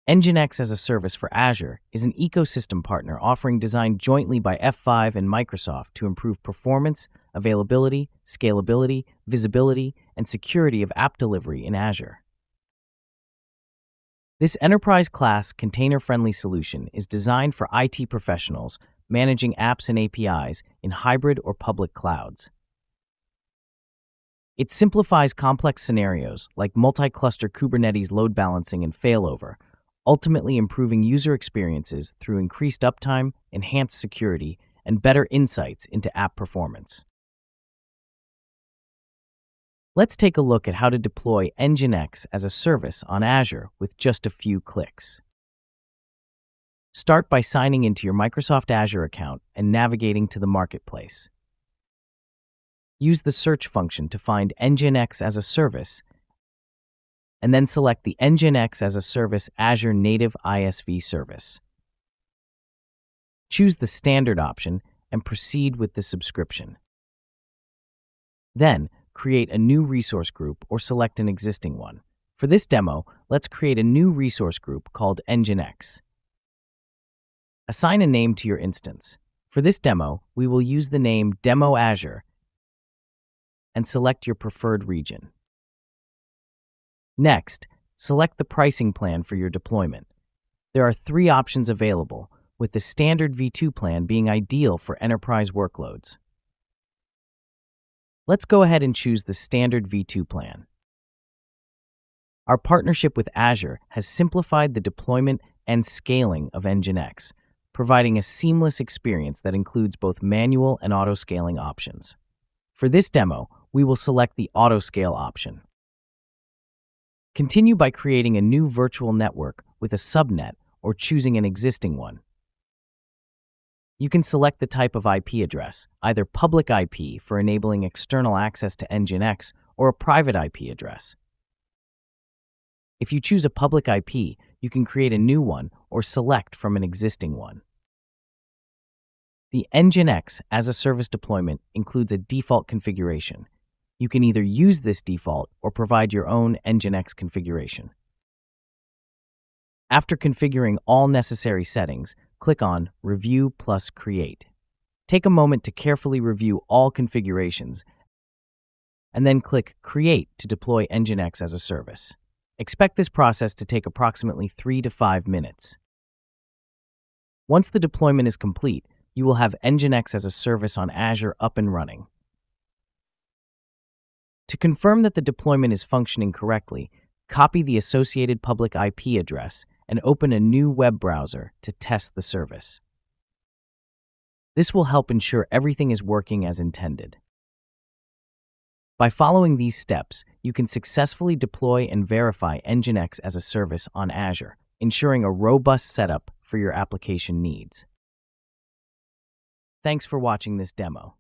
NGINX as a service for Azure is an ecosystem partner offering designed jointly by F5 and Microsoft to improve performance, availability, scalability, visibility, and security of app delivery in Azure. This enterprise-class, container-friendly solution is designed for IT professionals managing apps and APIs in hybrid or public clouds. It simplifies complex scenarios like multi-cluster Kubernetes load balancing and failover, ultimately improving user experiences through increased uptime, enhanced security, and better insights into app performance. Let's take a look at how to deploy NGINX as a service on Azure with just a few clicks. Start by signing into your Microsoft Azure account and navigating to the Marketplace. Use the search function to find NGINX as a service, and then select the NGINX as a Service Azure Native ISV service. Choose the standard option and proceed with the subscription. Then, create a new resource group or select an existing one. For this demo, let's create a new resource group called NGINX. Assign a name to your instance. For this demo, we will use the name Demo Azure and select your preferred region. Next, select the pricing plan for your deployment. There are 3 options available, with the standard V2 plan being ideal for enterprise workloads. Let's go ahead and choose the standard V2 plan. Our partnership with Azure has simplified the deployment and scaling of NGINX, providing a seamless experience that includes both manual and auto-scaling options. For this demo, we will select the auto-scale option. Continue by creating a new virtual network with a subnet or choosing an existing one. You can select the type of IP address, either public IP for enabling external access to NGINX or a private IP address. If you choose a public IP, you can create a new one or select from an existing one. The NGINX as a service deployment includes a default configuration. You can either use this default or provide your own NGINX configuration. After configuring all necessary settings, click on Review plus Create. Take a moment to carefully review all configurations, and then click Create to deploy NGINX as a service. Expect this process to take approximately 3 to 5 minutes. Once the deployment is complete, you will have NGINX as a service on Azure up and running. To confirm that the deployment is functioning correctly, copy the associated public IP address and open a new web browser to test the service. This will help ensure everything is working as intended. By following these steps, you can successfully deploy and verify NGINX as a service on Azure, ensuring a robust setup for your application needs. Thanks for watching this demo.